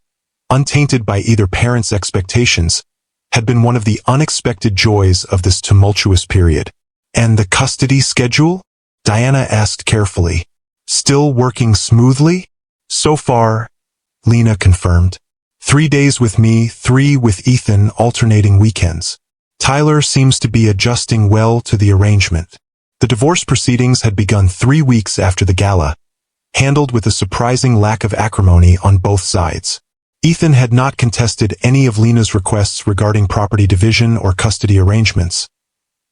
untainted by either parents' expectations, had been one of the unexpected joys of this tumultuous period. And the custody schedule? Diana asked carefully. Still working smoothly? So far, Lena confirmed. 3 days with me, 3 with Ethan, alternating weekends. Tyler seems to be adjusting well to the arrangement. The divorce proceedings had begun 3 weeks after the gala, handled with a surprising lack of acrimony on both sides. Ethan had not contested any of Lena's requests regarding property division or custody arrangements,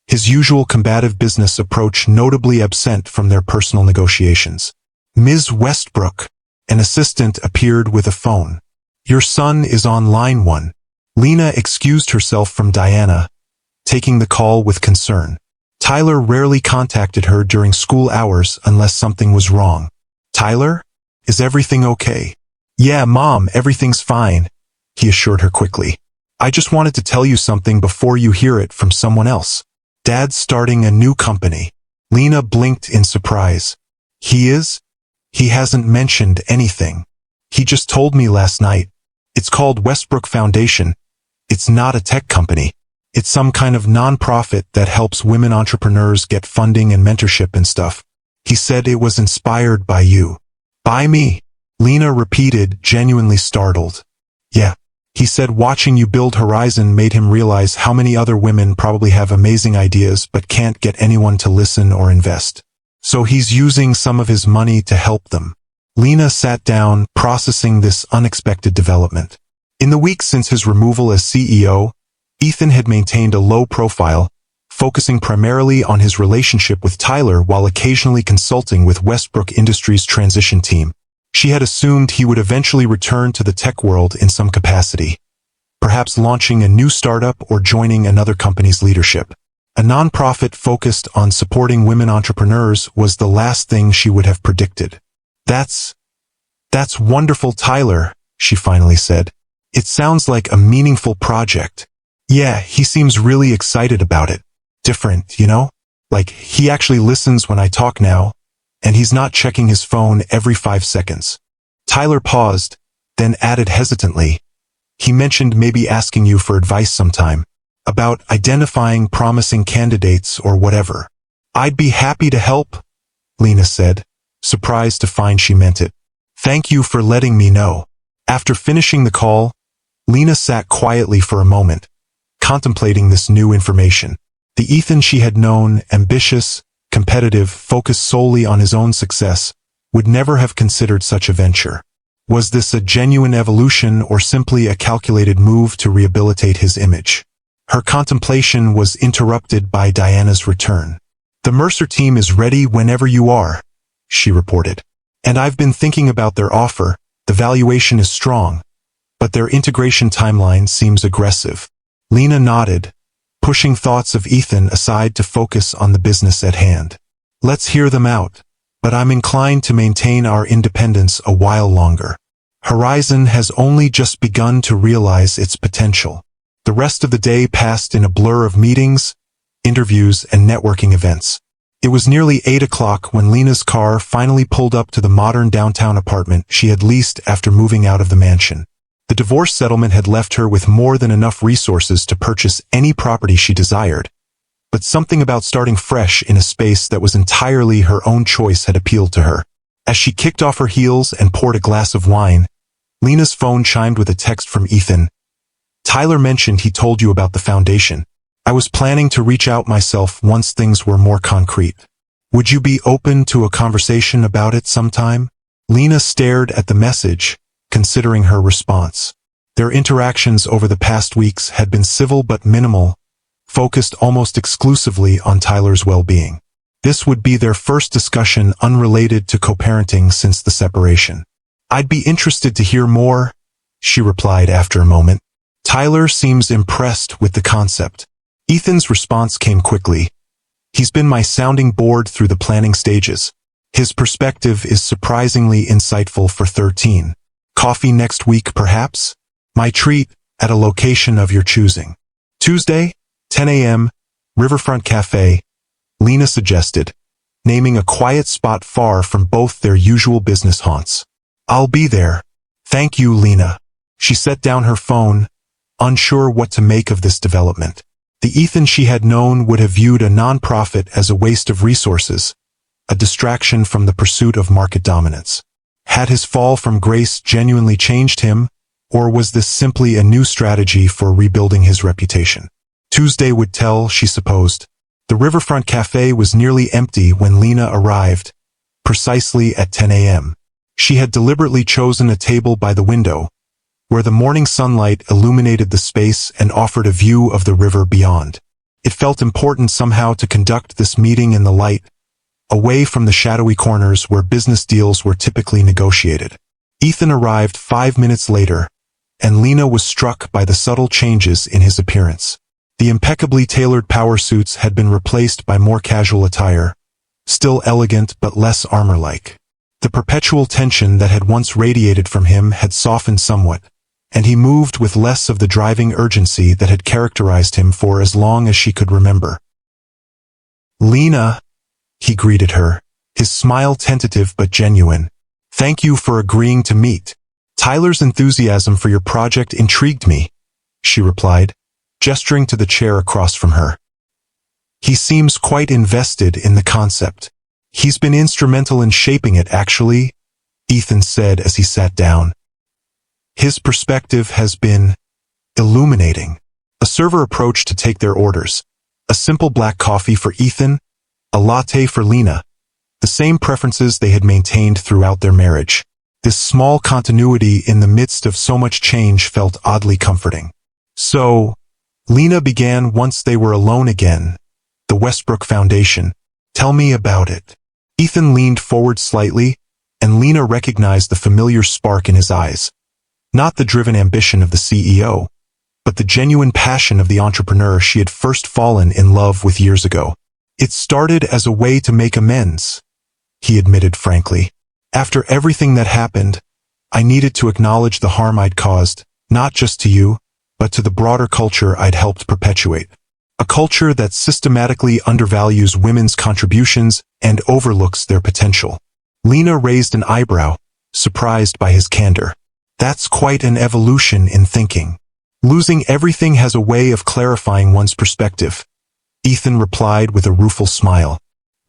his usual combative business approach notably absent from their personal negotiations. Ms. Westbrook, an assistant, appeared with a phone. Your son is on line 1. Lena excused herself from Diana, taking the call with concern. Tyler rarely contacted her during school hours unless something was wrong. Tyler? Is everything okay? Yeah, Mom, everything's fine, he assured her quickly. I just wanted to tell you something before you hear it from someone else. Dad's starting a new company. Lena blinked in surprise. He is? He hasn't mentioned anything. He just told me last night. It's called Westbrook Foundation. It's not a tech company. It's some kind of non-profit that helps women entrepreneurs get funding and mentorship and stuff. He said it was inspired by you. By me? Lena repeated, genuinely startled. Yeah. He said watching you build Horizon made him realize how many other women probably have amazing ideas but can't get anyone to listen or invest. So he's using some of his money to help them. Lena sat down, processing this unexpected development. In the weeks since his removal as CEO, Ethan had maintained a low profile, focusing primarily on his relationship with Tyler while occasionally consulting with Westbrook Industries' transition team. She had assumed he would eventually return to the tech world in some capacity, perhaps launching a new startup or joining another company's leadership. A nonprofit focused on supporting women entrepreneurs was the last thing she would have predicted. That's wonderful, Tyler, she finally said. It sounds like a meaningful project. Yeah, he seems really excited about it. Different, you know? Like, he actually listens when I talk now, and he's not checking his phone every 5 seconds. Tyler paused, then added hesitantly. He mentioned maybe asking you for advice sometime, about identifying promising candidates or whatever. I'd be happy to help, Lena said, surprised to find she meant it. Thank you for letting me know. After finishing the call, Lena sat quietly for a moment, contemplating this new information. The Ethan she had known, ambitious, competitive, focused solely on his own success, would never have considered such a venture. Was this a genuine evolution or simply a calculated move to rehabilitate his image? Her contemplation was interrupted by Diana's return. The Mercer team is ready whenever you are, she reported. And I've been thinking about their offer. The valuation is strong, but their integration timeline seems aggressive. Lena nodded, pushing thoughts of Ethan aside to focus on the business at hand. Let's hear them out, but I'm inclined to maintain our independence a while longer. Horizon has only just begun to realize its potential. The rest of the day passed in a blur of meetings, interviews, and networking events. It was nearly 8 o'clock when Lena's car finally pulled up to the modern downtown apartment she had leased after moving out of the mansion. The divorce settlement had left her with more than enough resources to purchase any property she desired, but something about starting fresh in a space that was entirely her own choice had appealed to her. As she kicked off her heels and poured a glass of wine, Lena's phone chimed with a text from Ethan. Tyler mentioned he told you about the foundation. I was planning to reach out myself once things were more concrete. Would you be open to a conversation about it sometime? Lena stared at the message, considering her response. Their interactions over the past weeks had been civil but minimal, focused almost exclusively on Tyler's well-being. This would be their first discussion unrelated to co-parenting since the separation. I'd be interested to hear more, she replied after a moment. Tyler seems impressed with the concept. Ethan's response came quickly. He's been my sounding board through the planning stages. His perspective is surprisingly insightful for 13. Coffee next week, perhaps? My treat, at a location of your choosing. Tuesday, 10 a.m., Riverfront Cafe, Lena suggested, naming a quiet spot far from both their usual business haunts. I'll be there. Thank you, Lena. She set down her phone, unsure what to make of this development. The Ethan she had known would have viewed a non-profit as a waste of resources, a distraction from the pursuit of market dominance. Had his fall from grace genuinely changed him, or was this simply a new strategy for rebuilding his reputation? Tuesday would tell, she supposed. The Riverfront Cafe was nearly empty when Lena arrived, precisely at 10 a.m. She had deliberately chosen a table by the window, where the morning sunlight illuminated the space and offered a view of the river beyond. It felt important somehow to conduct this meeting in the light, away from the shadowy corners where business deals were typically negotiated. Ethan arrived 5 minutes later, and Lena was struck by the subtle changes in his appearance. The impeccably tailored power suits had been replaced by more casual attire, still elegant but less armor-like. The perpetual tension that had once radiated from him had softened somewhat, and he moved with less of the driving urgency that had characterized him for as long as she could remember. Lena, he greeted her, his smile tentative but genuine. Thank you for agreeing to meet. Tyler's enthusiasm for your project intrigued me, she replied, gesturing to the chair across from her. He seems quite invested in the concept. He's been instrumental in shaping it, actually, Ethan said as he sat down. His perspective has been illuminating. A server approached to take their orders. A simple black coffee for Ethan, a latte for Lena, the same preferences they had maintained throughout their marriage. This small continuity in the midst of so much change felt oddly comforting. So, Lena began once they were alone again. The Westbrook Foundation. Tell me about it. Ethan leaned forward slightly, and Lena recognized the familiar spark in his eyes. Not the driven ambition of the CEO, but the genuine passion of the entrepreneur she had first fallen in love with years ago. It started as a way to make amends, he admitted frankly. After everything that happened, I needed to acknowledge the harm I'd caused, not just to you, but to the broader culture I'd helped perpetuate. A culture that systematically undervalues women's contributions and overlooks their potential. Lena raised an eyebrow, surprised by his candor. That's quite an evolution in thinking. Losing everything has a way of clarifying one's perspective, Ethan replied with a rueful smile.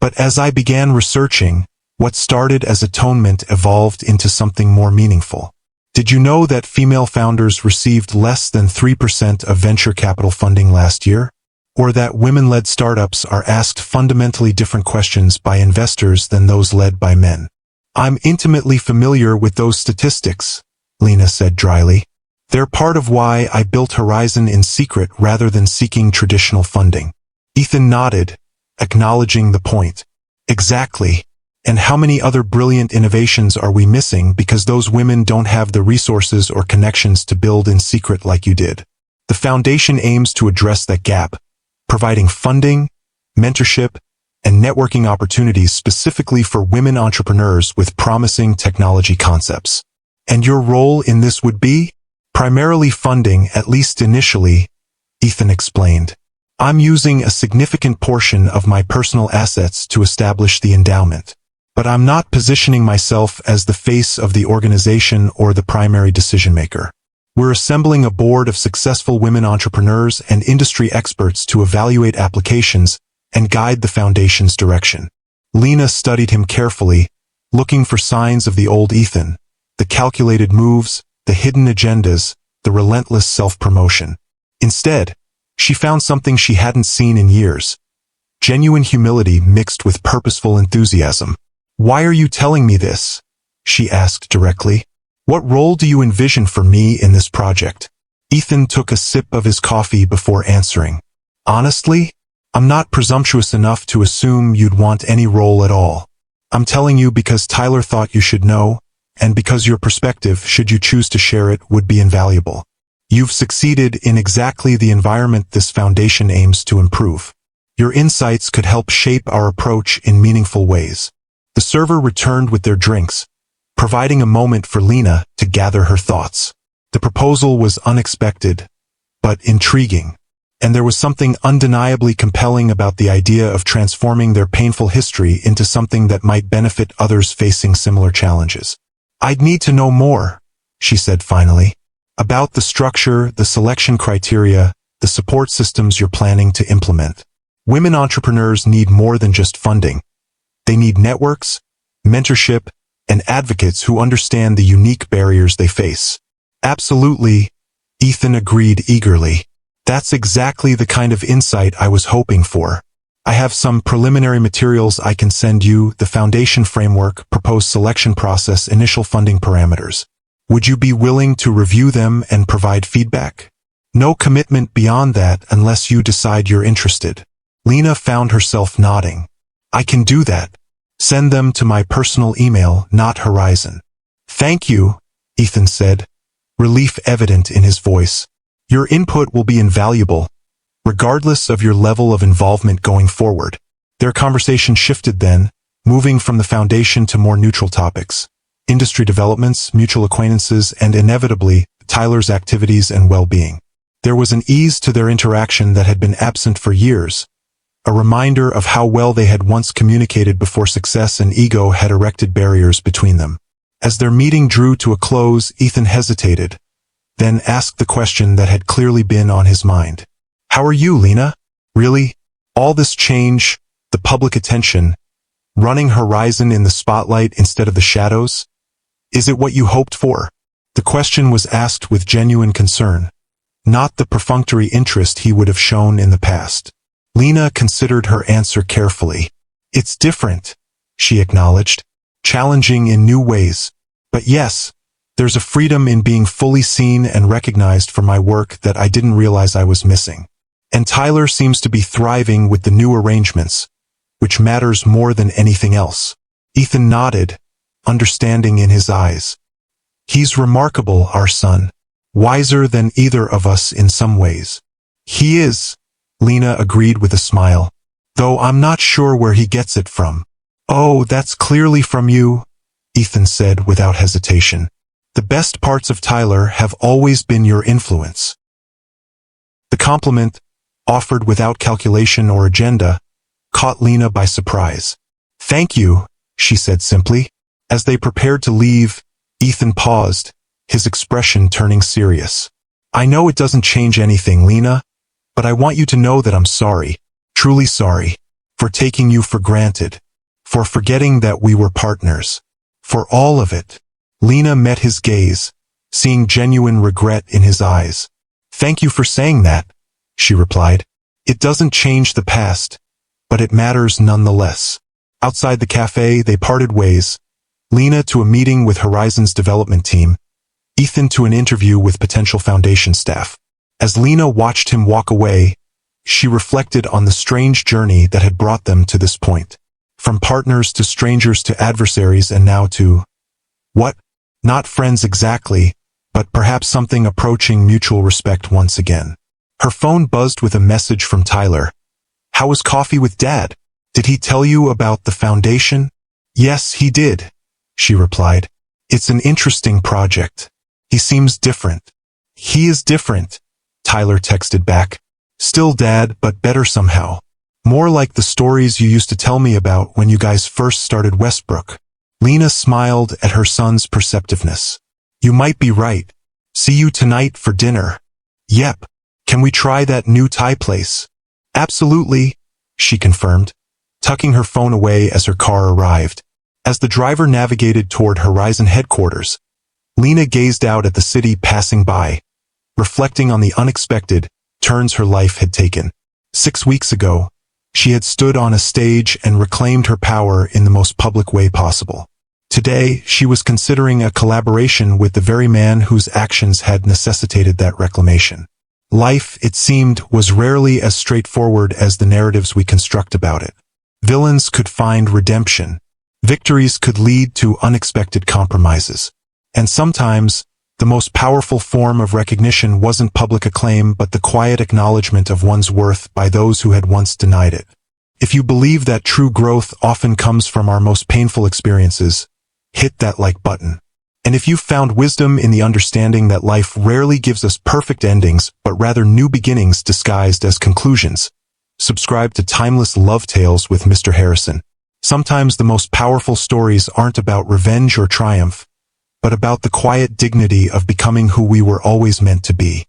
But as I began researching, what started as atonement evolved into something more meaningful. Did you know that female founders received less than 3% of venture capital funding last year? Or that women-led startups are asked fundamentally different questions by investors than those led by men? I'm intimately familiar with those statistics, Lena said dryly. They're part of why I built Horizon in secret rather than seeking traditional funding. Ethan nodded, acknowledging the point. Exactly. And how many other brilliant innovations are we missing because those women don't have the resources or connections to build in secret like you did? The foundation aims to address that gap, providing funding, mentorship, and networking opportunities specifically for women entrepreneurs with promising technology concepts. And your role in this would be? Primarily funding, at least initially, Ethan explained. I'm using a significant portion of my personal assets to establish the endowment. But I'm not positioning myself as the face of the organization or the primary decision-maker. We're assembling a board of successful women entrepreneurs and industry experts to evaluate applications and guide the foundation's direction. Lena studied him carefully, looking for signs of the old Ethan, the calculated moves, the hidden agendas, the relentless self-promotion. Instead, she found something she hadn't seen in years. Genuine humility mixed with purposeful enthusiasm. Why are you telling me this? She asked directly. What role do you envision for me in this project? Ethan took a sip of his coffee before answering. Honestly, I'm not presumptuous enough to assume you'd want any role at all. I'm telling you because Tyler thought you should know, and because your perspective, should you choose to share it, would be invaluable. You've succeeded in exactly the environment this foundation aims to improve. Your insights could help shape our approach in meaningful ways. The server returned with their drinks, providing a moment for Lena to gather her thoughts. The proposal was unexpected, but intriguing. And there was something undeniably compelling about the idea of transforming their painful history into something that might benefit others facing similar challenges. "I'd need to know more," she said finally, "about the structure, the selection criteria, the support systems you're planning to implement. Women entrepreneurs need more than just funding. They need networks, mentorship, and advocates who understand the unique barriers they face." "Absolutely," Ethan agreed eagerly. "That's exactly the kind of insight I was hoping for. I have some preliminary materials I can send you: the foundation framework, proposed selection process, initial funding parameters. Would you be willing to review them and provide feedback? No commitment beyond that unless you decide you're interested." Lena found herself nodding. "I can do that. Send them to my personal email, not Horizon." "Thank you," Ethan said, relief evident in his voice. "Your input will be invaluable, regardless of your level of involvement going forward." Their conversation shifted then, moving from the foundation to more neutral topics: industry developments, mutual acquaintances, and inevitably, Tyler's activities and well-being. There was an ease to their interaction that had been absent for years, a reminder of how well they had once communicated before success and ego had erected barriers between them. As their meeting drew to a close, Ethan hesitated, then asked the question that had clearly been on his mind. "How are you, Lena? Really? All this change, the public attention, running Horizon in the spotlight instead of the shadows? Is it what you hoped for?" The question was asked with genuine concern, not the perfunctory interest he would have shown in the past. Lena considered her answer carefully. "It's different," she acknowledged, "challenging in new ways. But yes, there's a freedom in being fully seen and recognized for my work that I didn't realize I was missing. And Tyler seems to be thriving with the new arrangements, which matters more than anything else." Ethan nodded, understanding in his eyes. "He's remarkable, our son. Wiser than either of us in some ways." "He is," Lena agreed with a smile, "though I'm not sure where he gets it from." "Oh, that's clearly from you," Ethan said without hesitation. "The best parts of Tyler have always been your influence." The compliment, offered without calculation or agenda, caught Lena by surprise. "Thank you," she said simply. As they prepared to leave, Ethan paused, his expression turning serious. "I know it doesn't change anything, Lena, but I want you to know that I'm sorry, truly sorry, for taking you for granted, for forgetting that we were partners, for all of it." Lena met his gaze, seeing genuine regret in his eyes. "Thank you for saying that," she replied. "It doesn't change the past, but it matters nonetheless." Outside the cafe, they parted ways, Lena to a meeting with Horizon's development team, Ethan to an interview with potential foundation staff. As Lena watched him walk away, she reflected on the strange journey that had brought them to this point. From partners to strangers to adversaries and now to, what? Not friends exactly, but perhaps something approaching mutual respect once again. Her phone buzzed with a message from Tyler. "How was coffee with Dad? Did he tell you about the foundation?" "Yes, he did," she replied. "It's an interesting project. He seems different." "He is different," Tyler texted back. "Still Dad, but better somehow. More like the stories you used to tell me about when you guys first started Westbrook." Lena smiled at her son's perceptiveness. "You might be right. See you tonight for dinner." "Yep. Can we try that new Thai place?" "Absolutely," she confirmed, tucking her phone away as her car arrived. As the driver navigated toward Horizon headquarters, Lena gazed out at the city passing by, reflecting on the unexpected turns her life had taken. 6 weeks ago, she had stood on a stage and reclaimed her power in the most public way possible. Today, she was considering a collaboration with the very man whose actions had necessitated that reclamation. Life, it seemed, was rarely as straightforward as the narratives we construct about it. Villains could find redemption. Victories could lead to unexpected compromises. And sometimes, the most powerful form of recognition wasn't public acclaim but the quiet acknowledgement of one's worth by those who had once denied it. If you believe that true growth often comes from our most painful experiences, hit that like button. And if you've found wisdom in the understanding that life rarely gives us perfect endings, but rather new beginnings disguised as conclusions, subscribe to Timeless Love Tales with Mr. Harrison. Sometimes the most powerful stories aren't about revenge or triumph, but about the quiet dignity of becoming who we were always meant to be.